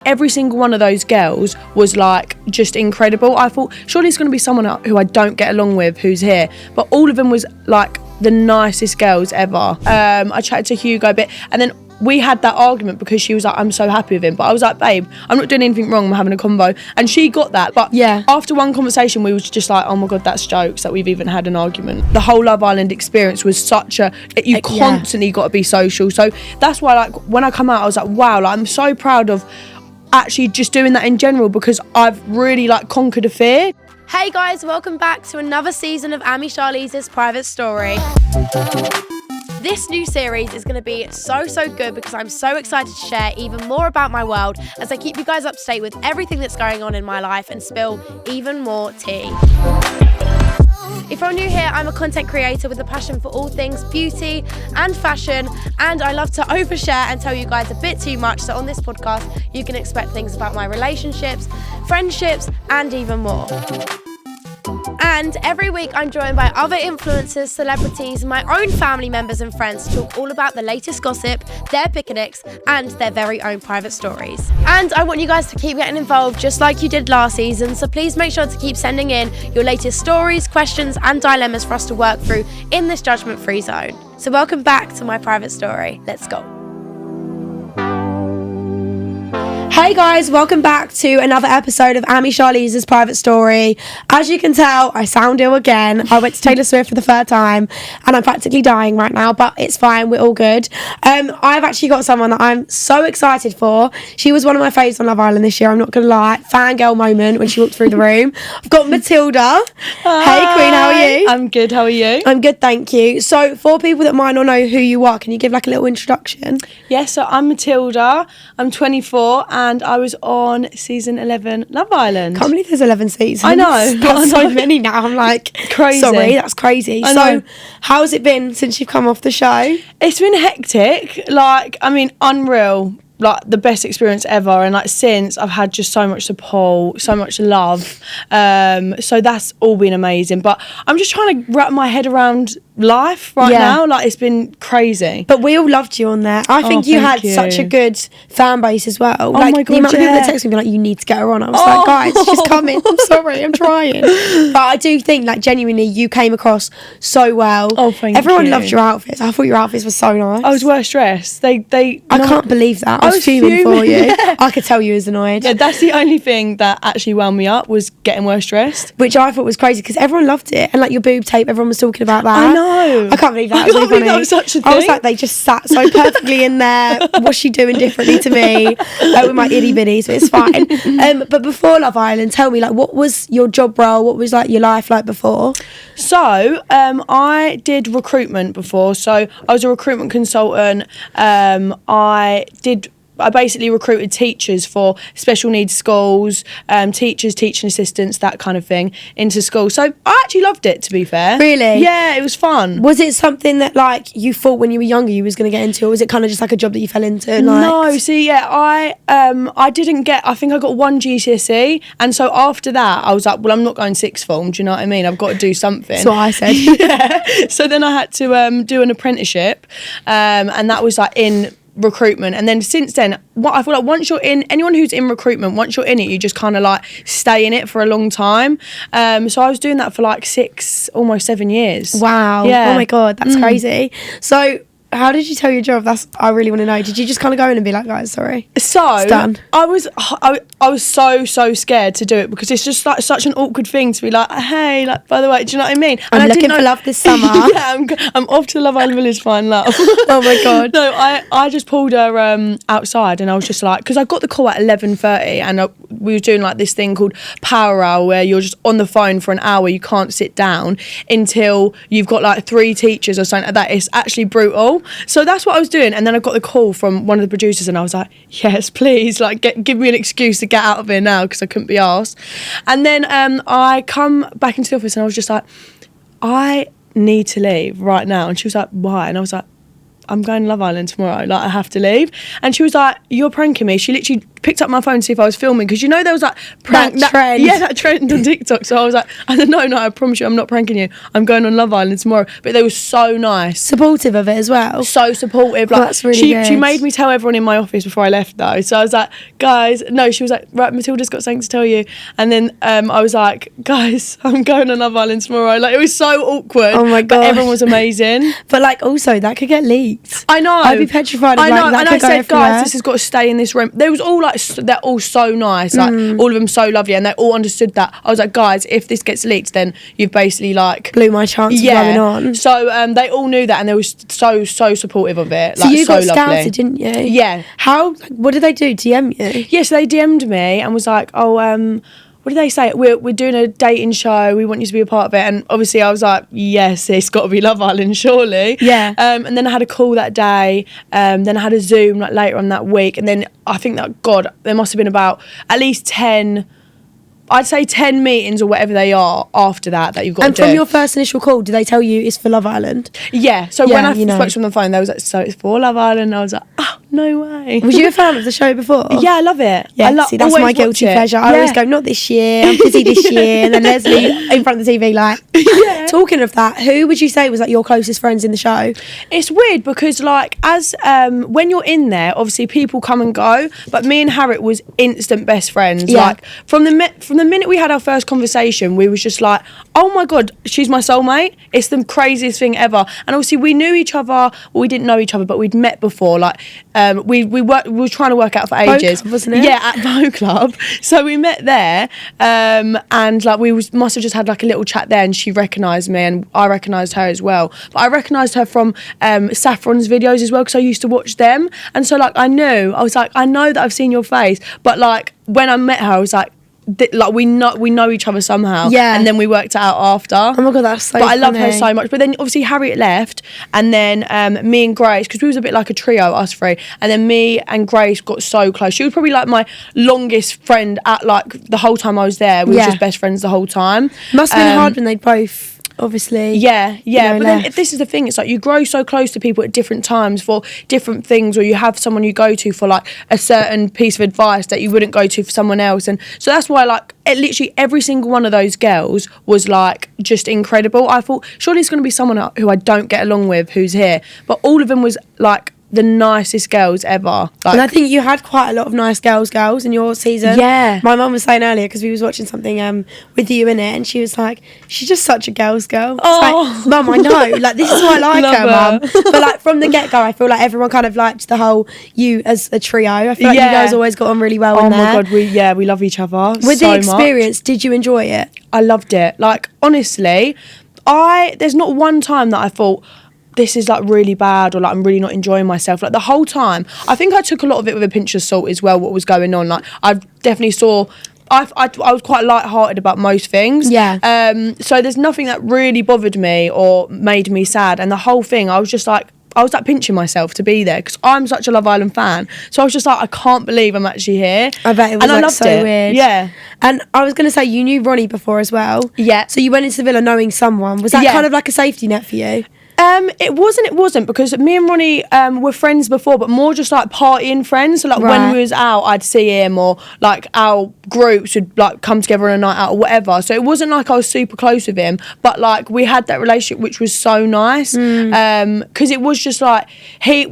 Every single one of those girls was like just incredible. I thought, surely it's going to be someone who I don't get along with who's here. But all of them was like the nicest girls ever. I chatted to Hugo a bit, and then we had that argument because she was like, I'm so happy with him. But I was like, babe, I'm not doing anything wrong, I'm having a convo. And she got that. But yeah, after one conversation, we was just like, oh my God, that's jokes that we've even had an argument. The whole Love Island experience was such a, you constantly got to be social. So that's why, like, when I come out, I was like, wow, like, I'm so proud of actually just doing that in general, because I've really like conquered a fear. Hey guys, welcome back to another season of Ami Charlize's Private Story. This new series is going to be so good because I'm so excited to share even more about my world as I keep you guys up to date with everything that's going on in my life and spill even more tea. If you're new here, I'm a content creator with a passion for all things beauty and fashion, and I love to overshare and tell you guys a bit too much, so on this podcast you can expect things about my relationships, friendships and even more. And every week I'm joined by other influencers, celebrities, my own family members and friends to talk all about the latest gossip, their picnics and their very own private stories. And I want you guys to keep getting involved just like you did last season, so please make sure to keep sending in your latest stories, questions and dilemmas for us to work through in this judgment-free zone. So welcome back to my private story. Let's go. Hey guys, welcome back to another episode of Ami Charlize's Private Story. As you can tell, I sound ill again. I went to Taylor Swift for the third time and I'm practically dying right now, but it's fine, we're all good. I've actually got someone that I'm so excited for. She was one of my faves on Love Island this year, I'm not gonna lie. Fangirl moment when she walked through the room. I've got Matilda. Hi. Hey Queen, how are you? I'm good, how are you? I'm good, thank you. So for people that might not know who you are, can you give like a little introduction? Yeah, so I'm Matilda, I'm 24 and I was on season 11 Love Island. Can't believe there's 11 seasons. I know. That's so many now. I'm like, crazy. Sorry, that's crazy. So how's it been since you've come off the show? It's been hectic. Like, I mean, unreal. Like, the best experience ever. And like, since, I've had just so much support, so much love. So that's all been amazing. But I'm just trying to wrap my head around life right now. Like, it's been crazy. But we all loved you on there. I think you had such a good fan base as well. Oh like, my God, the amount of people that text me and be like, you need to get her on. I was like, guys, she's coming. I'm sorry, I'm trying. But I do think, like, genuinely, you came across so well. Oh, thank you. Everyone loved your outfits. I thought your outfits were so nice. I was worst dressed. I can't believe that. I was fuming for you. Yeah. I could tell you was annoyed. Yeah, that's the only thing that actually wound me up, was getting worst dressed. Which I thought was crazy because everyone loved it. And like your boob tape, everyone was talking about that. I know. I can't believe that. That was such a thing. I was like, they just sat so perfectly in there. What's she doing differently to me? With my itty bitties, but it's fine. But before Love Island, tell me, like, what was your job role? What was like your life like before? So I did recruitment before. So I was a recruitment consultant. I basically recruited teachers for special needs schools, teachers, teaching assistants, that kind of thing, into schools. So I actually loved it, to be fair. Really? Yeah, it was fun. Was it something that, like, you thought when you were younger you was going to get into, or was it kind of just like a job that you fell into? And, like... No, see, yeah, I didn't get, I think I got one GCSE, and so after that I was like, well, I'm not going sixth form, do you know what I mean? I've got to do something. That's what I said. Yeah. So then I had to do an apprenticeship, and that was like in recruitment. And then since then, what I feel like, once you're in, anyone who's in recruitment, once you're in it, you just kind of like stay in it for a long time. So I was doing that for like 6, almost 7 years. Wow. Yeah. Oh my God, that's crazy. So how did you tell your job? I really want to know. Did you just kind of go in and be like, guys, sorry, so it's done? I was so scared to do it because it's just like such an awkward thing to be like, hey, like, by the way, do you know what I mean? And I'm looking for love this summer. Yeah, I'm off to Love Island Village to find love. Oh my God. No, I just pulled her outside, and I was just like, because I got the call at 11:30, and we were doing like this thing called Power Hour, where you're just on the phone for an hour, you can't sit down until you've got like 3 teachers or something like that. It's actually brutal. So that's what I was doing, and then I got the call from one of the producers, and I was like, yes, please, like, give me an excuse to get out of here now, because I couldn't be arsed. And then I come back into the office, and I was just like, I need to leave right now. And she was like, why? And I was like, I'm going to Love Island tomorrow, like I have to leave. And she was like, you're pranking me. She literally picked up my phone to see if I was filming, because you know there was like trend. that trend on TikTok. So I was like, no, I promise you I'm not pranking you, I'm going on Love Island tomorrow. But they were so nice, supportive of it as well, so supportive. Like, that's really good. She made me tell everyone in my office before I left though. So I was like, guys, no, she was like, right, Matilda's got something to tell you. And then I was like, guys, I'm going on Love Island tomorrow. Like, it was so awkward. Oh my god, but everyone was amazing. But like, also that could get leaked. I know, I'd be petrified of, I know, like, that and could I go said, everywhere. guys, this has got to stay in this room. They was all like, they're all so nice, like all of them so lovely, and they all understood that. I was like, guys, if this gets leaked, then you've basically like blew my chance of going on. So they all knew that, and they were so supportive of it. So like, you so got lovely. scouted, didn't you? Yeah. How? What did they do? DM you? Yeah, so they DM'd me and was like, oh, what did they say? We're doing a dating show. We want you to be a part of it. And obviously I was like, yes, it's got to be Love Island, surely. Yeah. And then I had a call that day. Then I had a Zoom like later on that week. And then I think that, God, there must have been about at least 10... I'd say 10 meetings or whatever they are after that you've got to do. And from your first initial call, did they tell you it's for Love Island? Yeah. So when I you spoke to them on the phone, they was like, so it's for Love Island. And I was like, oh, no way. Was you a fan of the show before? Yeah, I love it. Yeah, see, that's my guilty pleasure. I always go, not this year, I'm busy this year. And then Leslie in front of the TV like, yeah. Talking of that, who would you say was like your closest friends in the show? It's weird because like as when you're in there, obviously people come and go, but me and Harriet was instant best friends. Yeah. Like from the minute we had our first conversation, we was just like, oh my God, she's my soulmate. It's the craziest thing ever. And obviously we knew each other. Well, we didn't know each other, but we'd met before. Like we were trying to work out for ages. Club, wasn't it? Yeah, at Vogue Club. So we met there, and like must have just had like a little chat there, and she recognised me and I recognised her as well. But I recognised her from Saffron's videos as well, because I used to watch them. And so like I was like, I know that I've seen your face, but like when I met her, I was like we know each other somehow. Yeah. And then we worked it out after. Oh my God, that's so But I love her funny. so much. But then obviously Harriet left, and then me and Grace, because we was a bit like a trio, us three, and then me and Grace got so close. She was probably like my longest friend at like the whole time I was there. We were just best friends the whole time. Must have been hard when they'd both obviously. Yeah. You know, but then this is the thing, it's like you grow so close to people at different times for different things, or you have someone you go to for like a certain piece of advice that you wouldn't go to for someone else. And so that's why like literally every single one of those girls was like just incredible. I thought surely it's going to be someone who I don't get along with who's here, but all of them was like the nicest girls ever. Like, and I think you had quite a lot of nice girls in your season. Yeah. My mum was saying earlier, because we was watching something with you in it, and she was like, she's just such a girl. Oh. Like, Mum, I know. Like, this is why I like Love her, her. Mum. But like from the get-go, I feel like everyone kind of liked the whole you as a trio. I feel like you guys always got on really well in there. Oh my God, we love each other With so the experience, much. did you enjoy it? I loved it. Like, honestly, there's not one time that I thought, this is like really bad, or like I'm really not enjoying myself. Like the whole time, I think I took a lot of it with a pinch of salt as well, what was going on. Like I definitely saw, I was quite light-hearted about most things. Yeah. So there's nothing that really bothered me or made me sad. And the whole thing, I was like pinching myself to be there, because I'm such a Love Island fan. So I was just like, I can't believe I'm actually here. I bet it was and I loved so it. weird. Yeah. And I was going to say, you knew Ronnie before as well. Yeah. So you went into the villa knowing someone. Was that kind of like a safety net for you? It wasn't, because me and Ronnie were friends before, but more just like partying friends. So like when we was out, I'd see him, or like our groups would like come together on a night out or whatever. So it wasn't like I was super close with him, but like we had that relationship, which was so nice. Because it was just like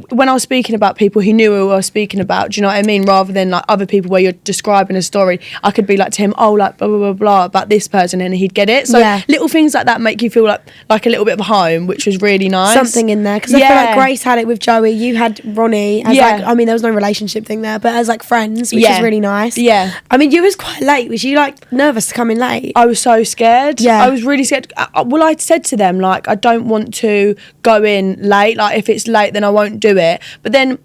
when I was speaking about people, he knew who I was speaking about. Do you know what I mean? Rather than like other people where you're describing a story, I could be like to him, oh, like blah blah blah blah about this person, and he'd get it. So little things like that make you feel like a little bit of a home, which was really nice. Something in there, because I feel like Grace had it with Joey, you had Ronnie as like, I mean there was no relationship thing there, but as like friends, which is really nice. I mean, you was quite late. Was you like nervous to come in late? I was so scared. I was really scared. Well, I said to them like, I don't want to go in late, like if it's late then I won't do it. But then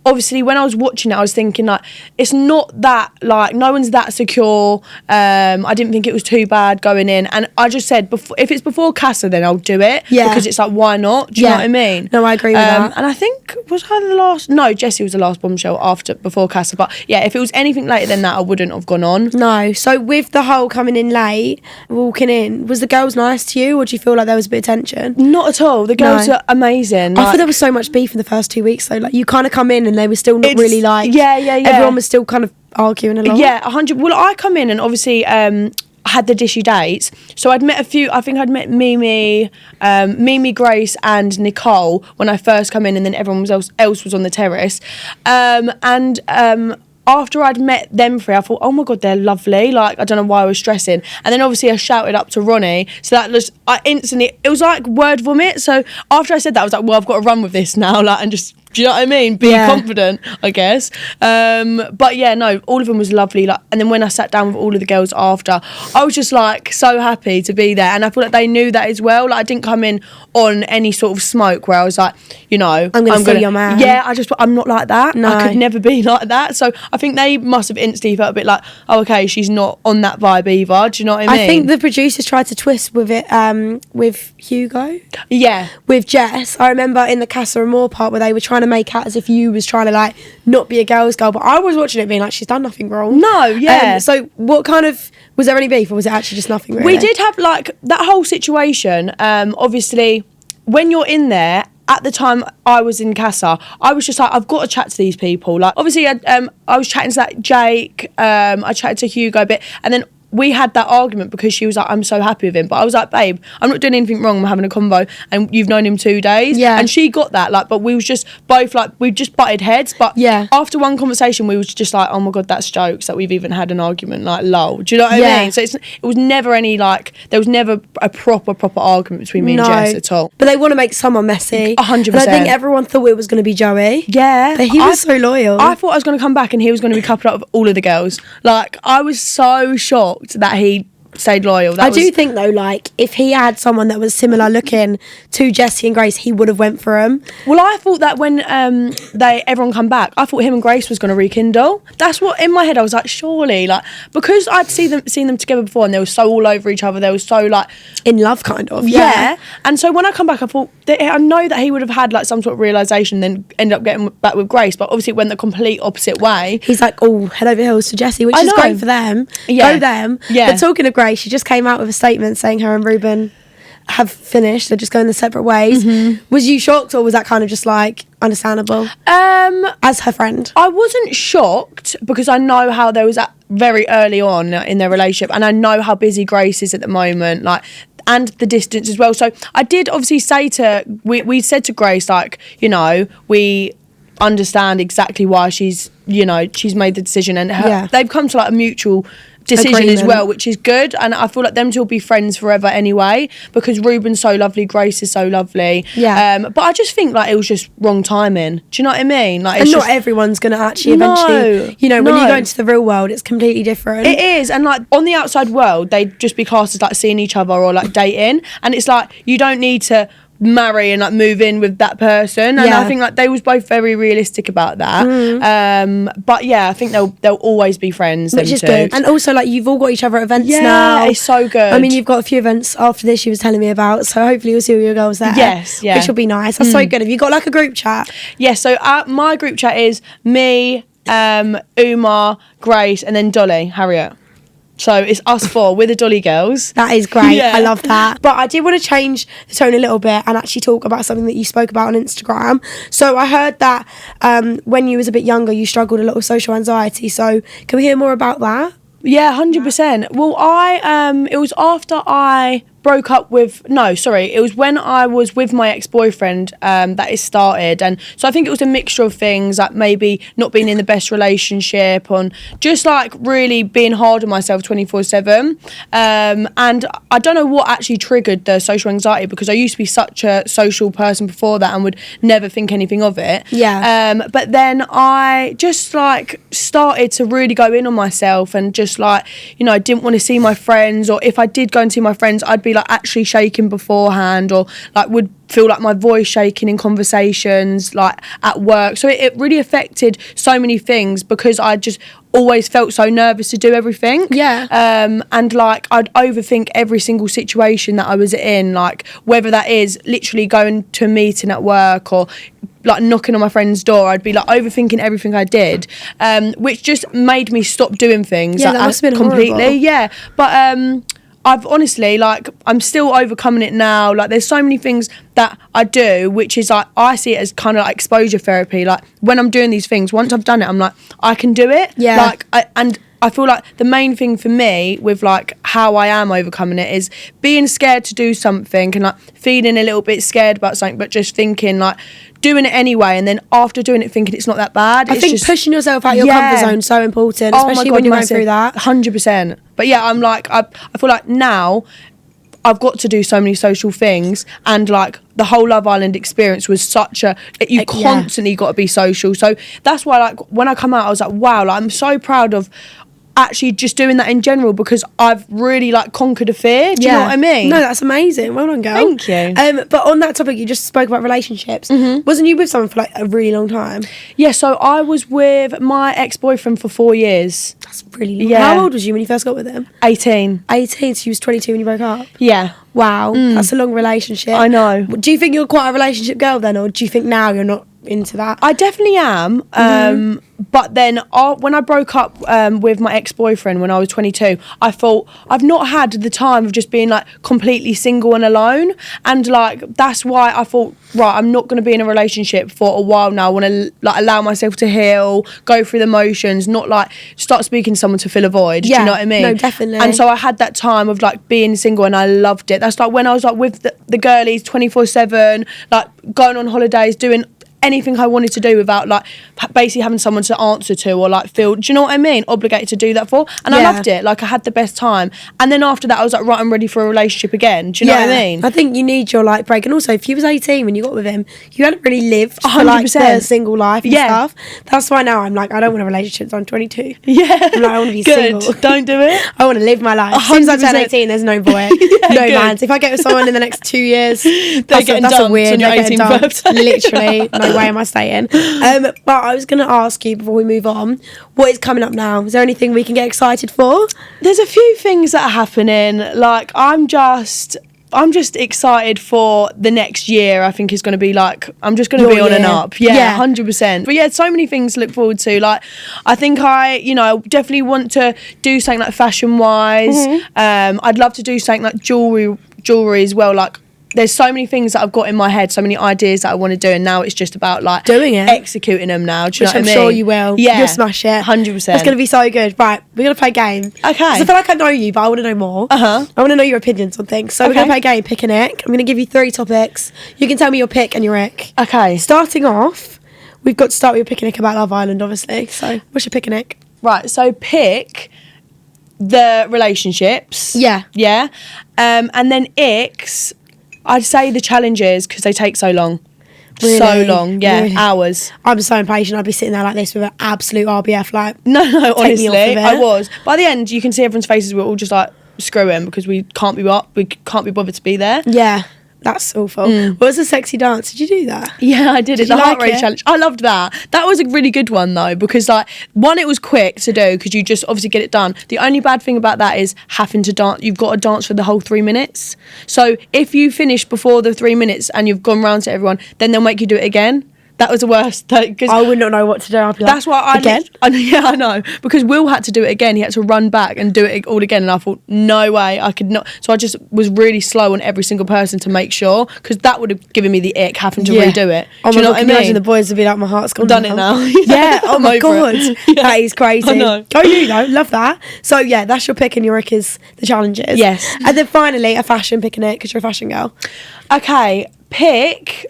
obviously when I was watching it, I was thinking like, it's not that, like, no one's that secure. I didn't think it was too bad going in, and I just said, if it's before Casa, then I'll do it, because it's like, why not? Do you know what I mean? No, I agree with that. And I think, was I the last? No, Jessie was the last bombshell before Casa, but yeah, if it was anything later than that, I wouldn't have gone on. No. So with the whole coming in late, walking in, was the girls nice to you, or do you feel like there was a bit of tension? Not at all. The girls are amazing. I thought there was so much beef in the first 2 weeks, though. Like, you kind of come in and they were still not really like... Yeah. Everyone was still kind of arguing a lot. Yeah, 100. Well, I come in and obviously had the dishy dates. So I'd met a few. I think I'd met Mimi, Grace, and Nicole when I first come in, and then everyone else was on the terrace. After I'd met them three, I thought, oh my God, they're lovely. Like, I don't know why I was stressing. And then obviously I shouted up to Ronnie. So that was, it was like word vomit. So after I said that, I was like, well, I've got to run with this now. Like, and just, do you know what I mean? Be confident, I guess. But yeah, no, all of them was lovely. Like, and then when I sat down with all of the girls after, I was just like so happy to be there. And I feel like they knew that as well. Like, I didn't come in on any sort of smoke where I was like, you know, I'm going to see your man. Yeah, I'm not like that. No. I could never be like that. So I think they must have instantly felt a bit like, oh, okay, she's not on that vibe either. Do you know what I mean? I think the producers tried to twist with it with Hugo. Yeah. With Jess. I remember in the Casa Amor part where they were trying to make out as if you was trying to like not be a girl's girl, but I was watching it being like, she's done nothing wrong. No, yeah. So what kind of, was there any beef, or was it actually just nothing really? We did have like that whole situation. Obviously, when you're in there, at the time I was in Casa, I was just like, I've got to chat to these people. Like, obviously, I was chatting to that Jake, I chatted to Hugo a bit, and then we had that argument because she was like, I'm so happy with him. But I was like, babe, I'm not doing anything wrong. I'm having a convo, and you've known him 2 days. Yeah. And she got that, like, but we was just both like, we just butted heads. But after one conversation, we was just like, oh my God, that's jokes that we've even had an argument, like, lol. Do you know what I mean? So it was never any, like, there was never a proper argument between me and Jess at all. But they want to make someone messy. 100%. And I think everyone thought it was going to be Joey. Yeah. But he was so loyal. I thought I was going to come back and he was going to be coupled up with all of the girls. Like, I was so shocked that he stayed loyal. I do think though, like, if he had someone that was similar looking to Jessie and Grace, he would have went for him. Well, I thought that when everyone come back, I thought him and Grace was going to rekindle. That's what, in my head, I was like, surely, like, because I'd seen them together before, and they were so all over each other. They were so like in love, kind of. Yeah. And so when I come back, I thought I know that he would have had like some sort of realization, then end up getting back with Grace. But obviously, it went the complete opposite way. He's like, oh, head over heels for Jessie, which is great for them. Yeah. Go them. Yeah. But talking of Grace, she just came out with a statement saying her and Reuben have finished. They're just going their separate ways. Mm-hmm. Was you shocked, or was that kind of just like understandable? As her friend, I wasn't shocked because I know how there was that very early on in their relationship, and I know how busy Grace is at the moment, like, and the distance as well. So I did obviously say we said to Grace, like, you know, we understand exactly why she's made the decision, and they've come to like a mutual decision agreement as well, which is good. And I feel like them two will be friends forever anyway, because Reuben's so lovely, Grace is so lovely. But I just think like it was just wrong timing. Do you know what I mean? Like, and not everyone's gonna actually eventually, when you go into the real world, it's completely different. It is. And like on the outside world, they'd just be cast as like seeing each other or like dating, and it's like you don't need to marry and like move in with that person. And I think like they was both very realistic about that. But yeah, I think they'll always be friends, which is good. And also like you've all got each other at events now. It's so good. I mean, you've got a few events after this she was telling me about, so hopefully you'll see all your girls there. Yes, yeah, which will be nice. That's so good. Have you got like a group chat? Yeah, so my group chat is me, Umar, Grace, and then Dolly, Harriet. So it's us four. We're the Dolly girls. That is great. Yeah. I love that. But I did want to change the tone a little bit and actually talk about something that you spoke about on Instagram. So I heard that when you was a bit younger, you struggled a lot with social anxiety. So can we hear more about that? Yeah, 100%. Well, it was after I broke up with, it was when I was with my ex-boyfriend that it started. And so I think it was a mixture of things, like maybe not being in the best relationship, on just like really being hard on myself 24/7. And I don't know what actually triggered the social anxiety, because I used to be such a social person before that and would never think anything of it. But then I just like started to really go in on myself, and just like, I didn't want to see my friends, or if I did go and see my friends, I'd be be like actually shaking beforehand, or like would feel like my voice shaking in conversations, like at work. So it really affected so many things because I just always felt so nervous to do everything. And like I'd overthink every single situation that I was in, like whether that is literally going to a meeting at work or like knocking on my friend's door. I'd be like overthinking everything I did, which just made me stop doing things. That must have been completely horrible. But I've honestly, like, I'm still overcoming it now. Like, there's so many things that I do, which is like, I see it as kind of like exposure therapy. Like, when I'm doing these things, once I've done it, I'm like, I can do it. Like, I feel like the main thing for me with like how I am overcoming it is being scared to do something and like feeling a little bit scared about something, but just thinking like doing it anyway, and then after doing it thinking it's not that bad. I think just pushing yourself out your comfort zone is so important, especially when you're going through that. 100%. But yeah, I'm like, I feel like now I've got to do so many social things, and like the whole Love Island experience was such a, you constantly got to be social. So that's why like when I come out, I was like, wow, like I'm so proud of actually just doing that in general, because I've really like conquered a fear. Do you know what I mean? No, that's amazing. Well done, girl. Thank you. But on that topic, you just spoke about relationships. Wasn't you with someone for like a really long time? Yeah, so I was with my ex-boyfriend for 4 years. That's really long. Yeah. How old was you when you first got with him? 18. 18, so you was 22 when you broke up? Yeah. Wow, that's a long relationship. I know. Do you think you're quite a relationship girl then, or do you think now you're not into that? I definitely am. But then when I broke up with my ex-boyfriend when I was 22, I thought I've not had the time of just being like completely single and alone, and like that's why I thought, right, I'm not going to be in a relationship for a while now. I want to like allow myself to heal, go through the motions, not like start speaking to someone to fill a void. Do you know what I mean? No, definitely. And so I had that time of like being single, and I loved it. That's like when I was like with the girlies 24/7, like going on holidays, doing anything I wanted to do without like basically having someone to answer to or like feel, do you know what I mean, obligated to do that for. And I loved it. Like I had the best time, and then after that I was like, right, I'm ready for a relationship again. Do you know what I mean? I think you need your like break. And also, if you was 18 when you got with him, you hadn't really lived 100%. for like the single life and stuff. That's why now I'm like, I don't want a relationship until I'm 22. I'm like, I want to be single. Don't do it. I want to live my life. As soon as I turn 18, there's no boy, no man. So if I get with someone in the next 2 years, that's a weird. On your 18th birthday. Literally, no way am I staying. But I was going to ask you before we move on, what is coming up now? Is there anything we can get excited for? There's a few things that are happening. Like I'm just excited for the next year. I think is going to be like, I'm just going to be on and up. Yeah, 100%. But yeah, so many things to look forward to. Like I think I definitely want to do something like fashion wise. I'd love to do something like jewelry as well. Like there's so many things that I've got in my head, so many ideas that I want to do, and now it's just about like doing it, executing them now. Do you know what I mean? I'm sure you will. Yeah, you'll smash it. 100%. It's going to be so good. Right, we're going to play a game. Okay. Because I feel like I know you, but I want to know more. I want to know your opinions on things. So we're going to play a game, pick an ick. I'm going to give you 3 topics. You can tell me your pick and your ick. Okay. Starting off, we've got to start with your pick and ick about Love Island, obviously. So what's your pick and ick? Right. So pick the relationships. Yeah. Yeah. And then icks, I'd say the challenges, because they take so long. Really? So long, yeah, really? Hours. I'm so impatient. I'd be sitting there like this with an absolute RBF, like, no, honestly, I was. By the end, you can see everyone's faces. We're all just like screwing because we can't be bothered to be there. Yeah. That's awful. What was the sexy dance? Did you do that? Yeah, I did it. The heart rate challenge. I loved that. That was a really good one though, because like one, it was quick to do because you just obviously get it done. The only bad thing about that is having to dance. You've got to dance for the whole 3 minutes. So if you finish before the 3 minutes and you've gone round to everyone, then they'll make you do it again. That was the worst. Cause I would not know what to do. I'd be like, that's why I know. Because Will had to do it again. He had to run back and do it all again. And I thought, no way, I could not. So I just was really slow on every single person to make sure, because that would have given me the ick having to redo it. Oh, do you know what I mean? Imagine the boys would be like, my heart's gone. Done it now. Yeah. Oh my God. That is crazy. I know. Go you though. Love that. So yeah, that's your pick, and your ick is the challenges. Yes. And then finally, a fashion pick and ick, because you're a fashion girl. Okay. Pick.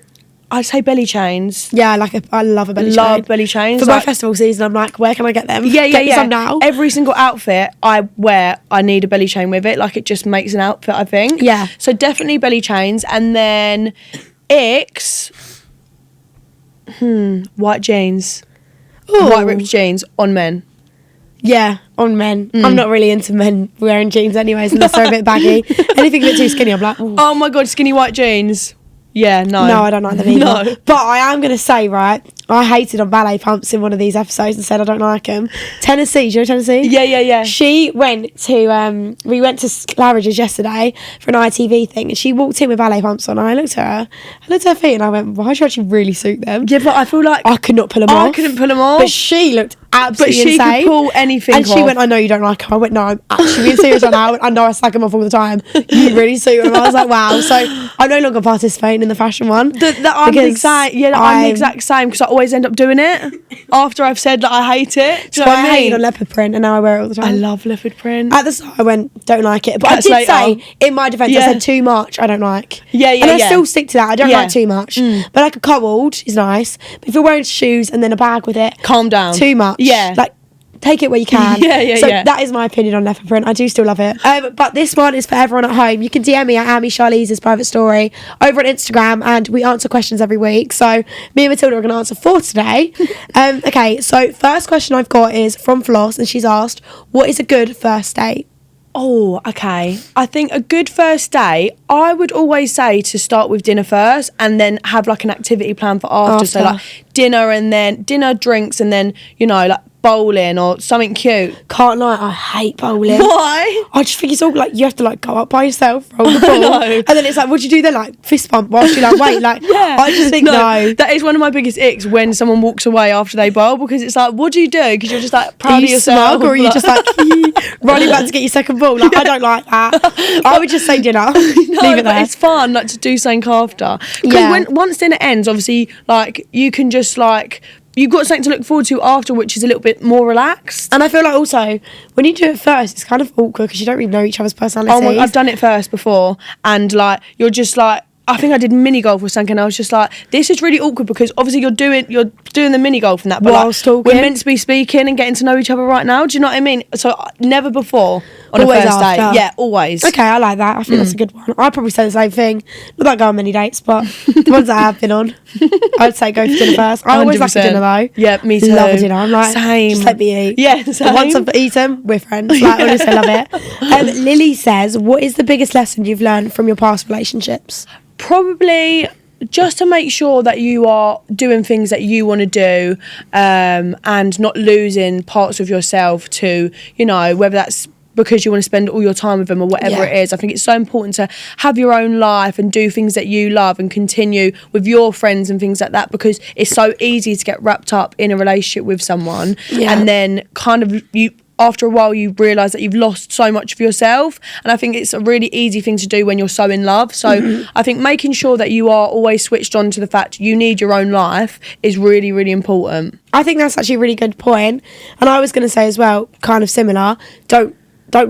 I'd say belly chains. Yeah, I love a belly chain. Love belly chains. For my festival season, I'm like, where can I get them? Yeah. Get me some now. Every single outfit I wear, I need a belly chain with it. Like, it just makes an outfit, I think. Yeah. So definitely belly chains. And then icks, white jeans. Ooh. White ripped jeans on men. Yeah, on men. I'm not really into men wearing jeans anyways, unless they're a bit baggy. Anything a bit too skinny, I'm like, ooh. Oh my God, skinny white jeans. Yeah, no. No, I don't like them either. No. But I am going to say, right, I hated on ballet pumps in one of these episodes and said I don't like them. Tennessee, do you know Tennessee? Yeah. She went to, we went to Claridge's yesterday for an ITV thing, and she walked in with ballet pumps on, and I looked at her feet, and I went, why do you actually really suit them? Yeah, but I feel like I could not pull them off. I couldn't pull them off. But she looked absolutely But she insane. could pull anything And she off. went, I know you don't like them. I went, no, I'm actually being serious right now. I know I slag them off all the time. You really suit them. I was like, wow. So I'm no longer participating in the fashion one. I'm the exact same because I always end up doing it after I've said that I hate it. Do you know what I mean? hated on leopard print, and now I wear it all the time. I love leopard print. At the start, I went, don't like it. But Cats I did later. say, in my defence, I said too much, I don't like. Yeah, And I still stick to that. I don't like too much. But like a cold is nice. But if you're wearing shoes and then a bag with it, Calm down. too much. Yeah. Like, take it where you can. So yeah. that is my opinion on leopard print. I do still love it. But this one is for everyone at home. You can DM me at Ami Charlize's Private Story over on Instagram, and we answer questions every week. So me and Matilda are going to answer 4 today. Okay, so first question I've got is from Floss, and she's asked, what is a good first date? Oh, okay. I think a good first date, I would always say to start with dinner first and then have like an activity plan for after. So like dinner and then dinner, drinks, and then, you know, like bowling or something cute. Can't lie, I hate bowling. Why? I just think it's all like you have to like go up by yourself, roll the ball, know. and then it's like, what do you do then? Like fist bump whilst you like wait. Like I just think no. That is one of my biggest icks when someone walks away after they bowl, because it's like, what do you do? Because you're just like proud Are of you yourself, smug, or are you just like running back to get your second ball? Like I don't like that. I would just say dinner. Leave it there. It's fun like to do something after. Because Yeah. once dinner ends, obviously, like you can just like. You've got something to look forward to after, which is a little bit more relaxed. And I feel like also when you do it first, it's kind of awkward because you don't really know each other's personalities. Oh my, I've done it first before, and like you're just like, I think I did mini golf or something, and I was just like, this is really awkward because obviously you're doing the mini golf and that, but Whilst like, talking. we're meant to be speaking and getting to know each other right now. Do you know what I mean? So never before on Always a first date. after. Yeah, always. Okay, I like that. I think that's a good one. I'd probably say the same thing. Not that I go on many dates, but the ones that I have been on, I'd say go for dinner first. I always like a 100%. dinner though. Yeah, me too. Love a dinner. I'm like, Same. just let me eat. Yeah, But same. once I've eaten, we're friends. Like, honestly, I love it. Lily says, what is the biggest lesson you've learned from your past relationships? Probably just to make sure that you are doing things that you want to do, and not losing parts of yourself to, you know, whether that's because you want to spend all your time with them or whatever it is. I think it's so important to have your own life and do things that you love and continue with your friends and things like that, because it's so easy to get wrapped up in a relationship with someone and then kind of you after a while you realise that you've lost so much of yourself. And I think it's a really easy thing to do when you're so in love. So I think making sure that you are always switched on to the fact you need your own life is really, really important. I think that's actually a really good point. And I was going to say as well, kind of similar, don't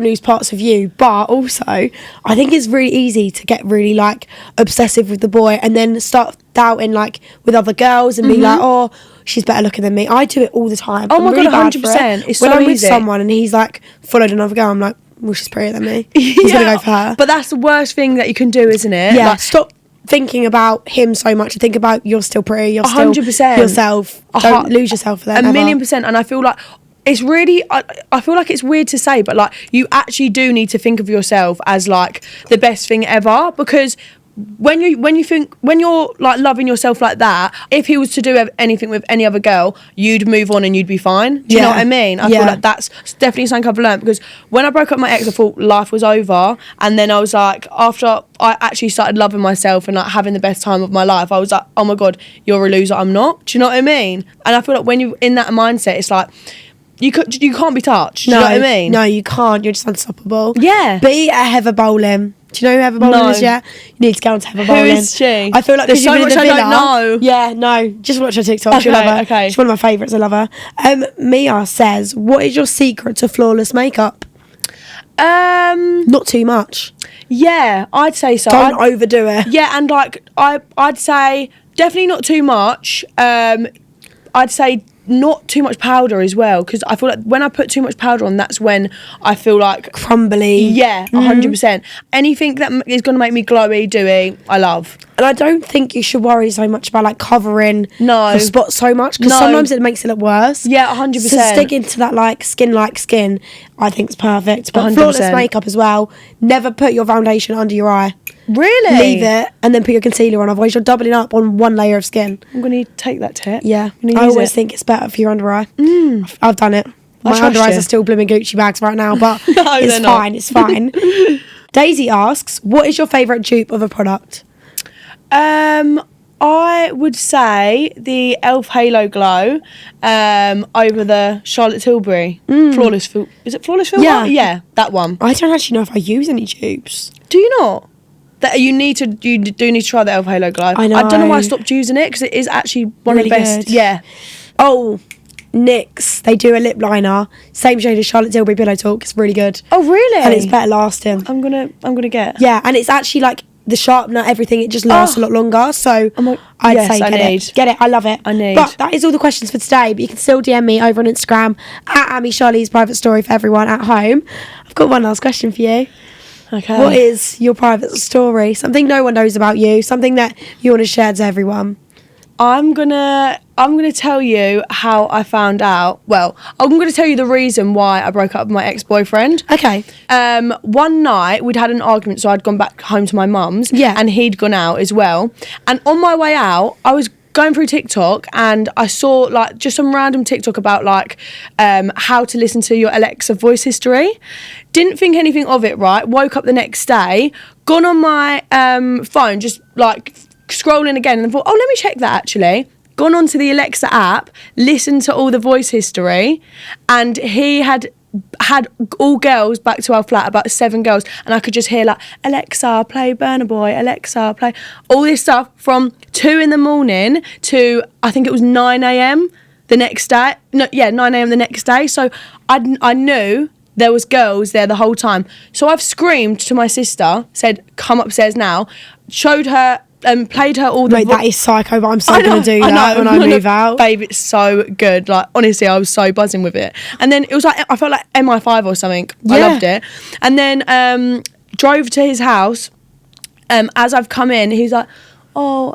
lose parts of you. But also, I think it's really easy to get really like obsessive with the boy and then start doubting like with other girls and be like, oh, she's better looking than me. I do it all the time. Oh my I'm really God, bad for 100%. it. It's when so I'm with easy. someone and he's like followed another girl, I'm like, well, she's prettier than me. He's gonna go for her. But that's the worst thing that you can do, isn't it? Yeah, Like, stop thinking about him so much and think about you're still pretty, you're still 100%. yourself. Don't lose yourself for that. A million%. And I feel like it's really, I feel like it's weird to say, but like you actually do need to think of yourself as like the best thing ever, because when you're like loving yourself like that, if he was to do anything with any other girl, you'd move on and you'd be fine. Do you know what I mean? I feel like that's definitely something I've learned, because when I broke up with my ex, I thought life was over, and then I was like, after I actually started loving myself and like having the best time of my life, I was like, oh my God, you're a loser, I'm not. Do you know what I mean? And I feel like when you're in that mindset, it's like you can't be touched. Do you know what I mean? No, you can't. You're just unstoppable. Yeah. Be at Heather Bowling. Do you know who Heather Bowling is? Yeah. You need to go on to Heather Bowling. Who is she? I feel like there's so much I don't know. Yeah, no. Just watch her TikTok. You'll love her. Okay. She's one of my favourites. I love her. Mia says, what is your secret to flawless makeup? Not too much. Yeah, I'd say so. Don't overdo it. Yeah, and like I'd say definitely not too much. I'd say not too much powder as well, because I feel like when I put too much powder on, that's when I feel like crumbly. Yeah, 100%. Anything that is going to make me glowy, dewy, I love. And I don't think you should worry so much about like covering No. your spot so much, because No. sometimes it makes it look worse. Yeah, 100%. So stick into that like skin, I think it's perfect. But 100%. flawless makeup as well. Never put your foundation under your eye. Really? Leave it and then put your concealer on. Otherwise, you're doubling up on one layer of skin. I'm going to take that tip. Yeah, I'm gonna I use always it. think it's better for your under eye. I've done it. My trust under eyes you. are still blooming Gucci bags right now, but No, it's they're not. fine. It's fine. Daisy asks, what is your favourite dupe of a product? I would say the e.l.f. Halo Glow over the Charlotte Tilbury Flawless Fill. Is it Flawless Fill? Yeah. Yeah, that one. I don't actually know if I use any dupes. Do you not? That you do need to try the e.l.f. Halo Glow. I know. I don't know why I stopped using it, because it is actually one of the Really best. good. Yeah. Oh, NYX. They do a lip liner, same shade as Charlotte Tilbury Pillow Talk. It's really good. Oh really? And it's better lasting. I'm gonna get. Yeah, and it's actually like the sharpener, everything, it just lasts a lot longer. So I'd yes, say I get need. it. Get it. I love it. I need. But that is all the questions for today. But you can still DM me over on Instagram at Ami Charlize Private Story for everyone at home. I've got one last question for you. Okay. What is your private story? Something no one knows about you. Something that you want to share to everyone. I'm gonna tell you how I found out. Well, I'm gonna tell you the reason why I broke up with my ex-boyfriend. Okay. One night we'd had an argument, so I'd gone back home to my mum's. Yeah. And he'd gone out as well. And on my way out, I was going through TikTok and I saw like just some random TikTok about like how to listen to your Alexa voice history. Didn't think anything of it, right? Woke up the next day, gone on my phone, just like scrolling again, and thought, oh, let me check that actually. Gone onto the Alexa app, listened to all the voice history, and he had all girls back to our flat, about 7 girls, and I could just hear like, Alexa, play Burna Boy, Alexa, play all this stuff from 2 a.m. to I think it was 9 a.m. the next day. 9 a.m. the next day. So I knew there was girls there the whole time. So I've screamed to my sister, said, come upstairs now, showed her and played her all the... Wait, that is psycho, but I'm so I going to do know, that when I move out. Babe, it's so good. Like, honestly, I was so buzzing with it. And then it was like, I felt like MI5 or something. Yeah. I loved it. And then drove to his house. As I've come in, he's like, oh,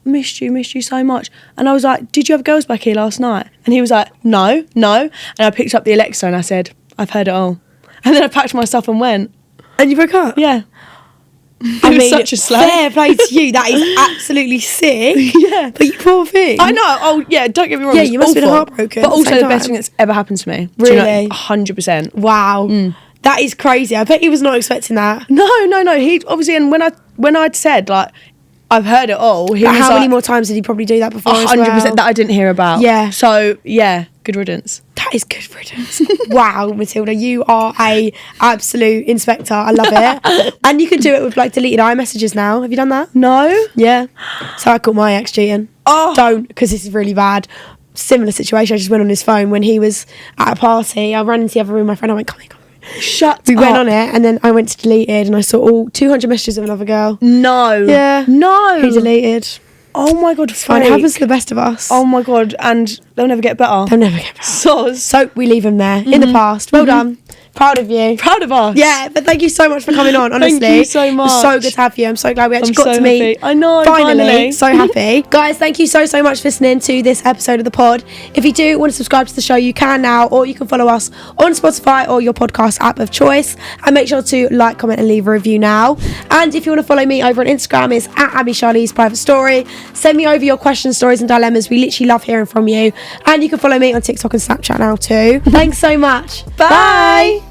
missed you so much. And I was like, did you have girls back here last night? And he was like, no. And I picked up the Alexa and I said, I've heard it all. And then I packed my stuff and went. And you broke up? Yeah. I was mean, such a slag. fair play to you. That is absolutely sick. Yeah. But you poor thing. I know. Oh, yeah. Don't get me wrong. Yeah, it's you must have been awful, heartbroken But at the also same the best time. thing that's ever happened to me. Really? Do you know? 100%. Wow. That is crazy. I bet he was not expecting that. No. He obviously, and when I'd said like, I've heard it all. He But was how like, many more times did he probably do that before? 100% that I didn't hear about. Yeah. So yeah, good riddance. That is good riddance. Wow, Matilda, you are a absolute inspector. I love it. And you can do it with like deleted iMessages now. Have you done that? No. Yeah. So I caught my ex cheating. Oh. Don't, because this is really bad. Similar situation. I just went on his phone when he was at a party. I ran into the other room. My friend, I went, come here. Shut We up. went on it, and then I went to deleted, and I saw all 200 messages of another girl. No. Yeah. No. He deleted. Oh my god. Fine, it happens to the best of us. Oh my god. And they'll never get better. They'll never get better. Soz. So we leave him there in the past. Well done. Proud of you. Proud of us. Yeah, but thank you so much for coming on, honestly. Thank you so It was much. so good to have you. I'm so glad we actually I'm got so to meet. happy. I know, Finally. finally. So happy. Guys, thank you so much for listening to this episode of the pod. If you do want to subscribe to the show, you can now, or you can follow us on Spotify or your podcast app of choice. And make sure to like, comment, and leave a review now. And if you want to follow me over on Instagram, it's at Ami Charlize Private Story. Send me over your questions, stories, and dilemmas. We literally love hearing from you. And you can follow me on TikTok and Snapchat now too. Thanks so much. Bye.